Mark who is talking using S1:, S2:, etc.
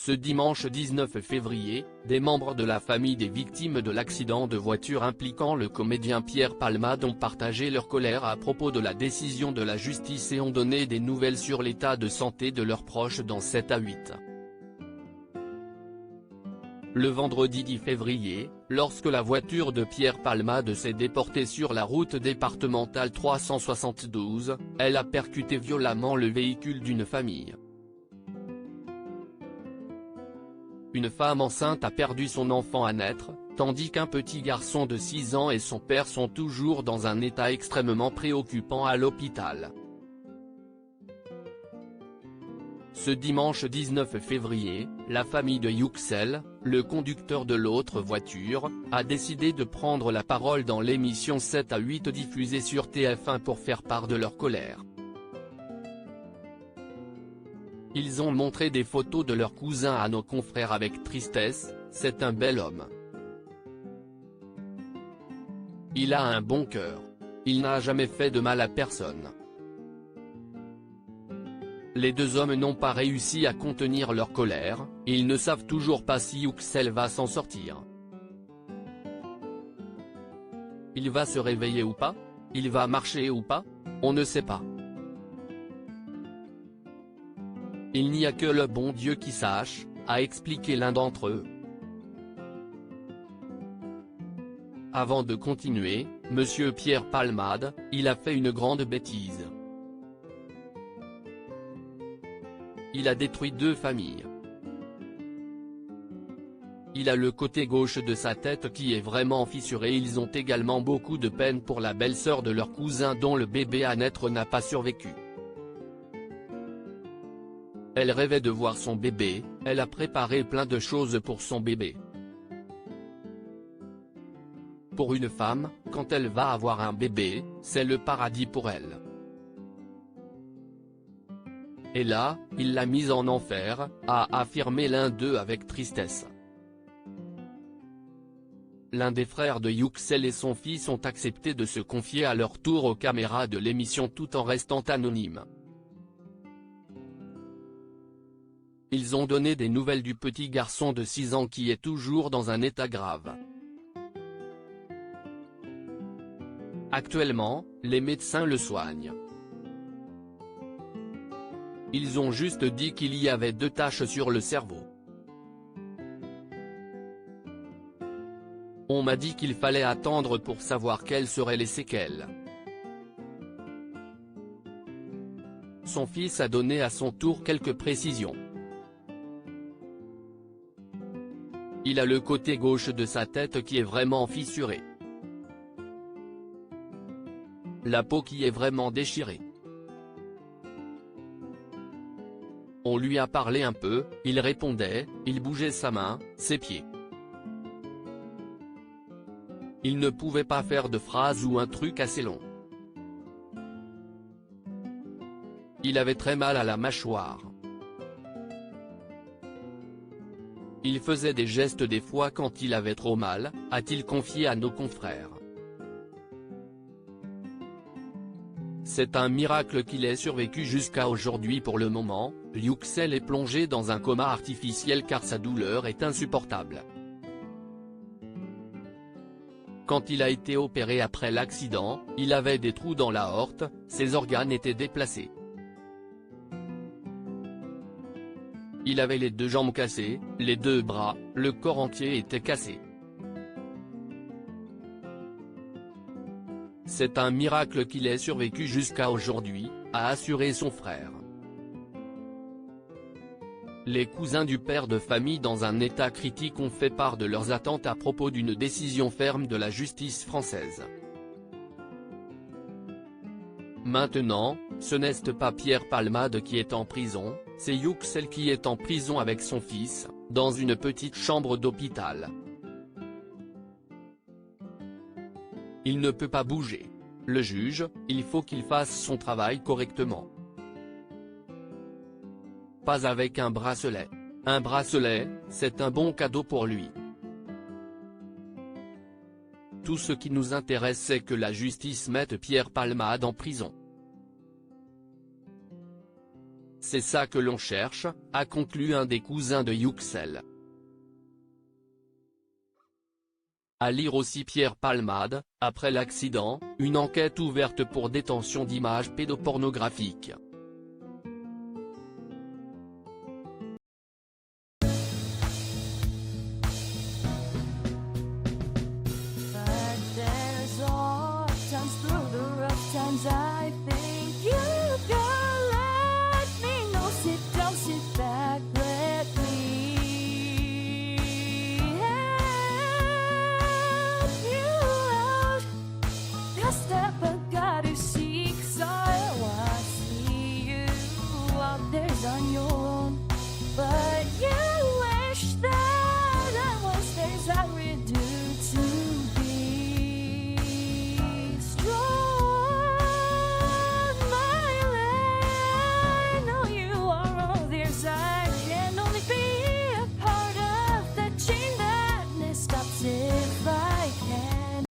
S1: Ce dimanche 19 février, des membres de la famille des victimes de l'accident de voiture impliquant le comédien Pierre Palmade ont partagé leur colère à propos de la décision de la justice et ont donné des nouvelles sur l'état de santé de leurs proches dans 7 à 8. Le vendredi 10 février, lorsque la voiture de Pierre Palmade s'est déportée sur la route départementale 372, elle a percuté violemment le véhicule d'une famille. Une femme enceinte a perdu son enfant à naître, tandis qu'un petit garçon de 6 ans et son père sont toujours dans un état extrêmement préoccupant à l'hôpital. Ce dimanche 19 février, la famille de Yüksel, le conducteur de l'autre voiture, a décidé de prendre la parole dans l'émission 7 à 8 diffusée sur TF1 pour faire part de leur colère. Ils ont montré des photos de leur cousin à nos confrères avec tristesse. C'est un bel homme. Il a un bon cœur. Il n'a jamais fait de mal à personne. Les deux hommes n'ont pas réussi à contenir leur colère, ils ne savent toujours pas si Yüksel va s'en sortir. Il va se réveiller ou pas? Il va marcher ou pas? On ne sait pas. Il n'y a que le bon Dieu qui sache, a expliqué l'un d'entre eux. Avant de continuer, Monsieur Pierre Palmade, il a fait une grande bêtise. Il a détruit 2 familles. Il a le côté gauche de sa tête qui est vraiment fissuré. Ils ont également beaucoup de peine pour la belle-sœur de leur cousin dont le bébé à naître n'a pas survécu. Elle rêvait de voir son bébé, elle a préparé plein de choses pour son bébé. Pour une femme, quand elle va avoir un bébé, c'est le paradis pour elle. Et là, il l'a mise en enfer, a affirmé l'un d'eux avec tristesse. L'un des frères de Yüksel et son fils ont accepté de se confier à leur tour aux caméras de l'émission tout en restant anonymes. Ils ont donné des nouvelles du petit garçon de 6 ans qui est toujours dans un état grave. Actuellement, les médecins le soignent. Ils ont juste dit qu'il y avait 2 taches sur le cerveau. On m'a dit qu'il fallait attendre pour savoir quelles seraient les séquelles. Son fils a donné à son tour quelques précisions. Il a le côté gauche de sa tête qui est vraiment fissuré. La peau qui est vraiment déchirée. On lui a parlé un peu, il répondait, il bougeait sa main, ses pieds. Il ne pouvait pas faire de phrase ou un truc assez long. Il avait très mal à la mâchoire. Il faisait des gestes des fois quand il avait trop mal, a-t-il confié à nos confrères. C'est un miracle qu'il ait survécu jusqu'à aujourd'hui. Pour le moment, Yüksel est plongé dans un coma artificiel car sa douleur est insupportable. Quand il a été opéré après l'accident, il avait des trous dans l'aorte, ses organes étaient déplacés. Il avait les 2 jambes cassées, les 2 bras, le corps entier était cassé. C'est un miracle qu'il ait survécu jusqu'à aujourd'hui, a assuré son frère. Les cousins du père de famille dans un état critique ont fait part de leurs attentes à propos d'une décision ferme de la justice française. Maintenant, ce n'est pas Pierre Palmade qui est en prison, c'est Yüksel qui est en prison avec son fils, dans une petite chambre d'hôpital. Il ne peut pas bouger. Le juge, il faut qu'il fasse son travail correctement. Pas avec un bracelet. Un bracelet, c'est un bon cadeau pour lui. Tout ce qui nous intéresse c'est que la justice mette Pierre Palmade en prison. c'est ça que l'on cherche, a conclu un des cousins de Yüksel. À lire aussi Pierre Palmade, après l'accident, une enquête ouverte pour détention d'images pédopornographiques.
S2: I think you can let me know. Sit down, sit back, let me help you out. Just step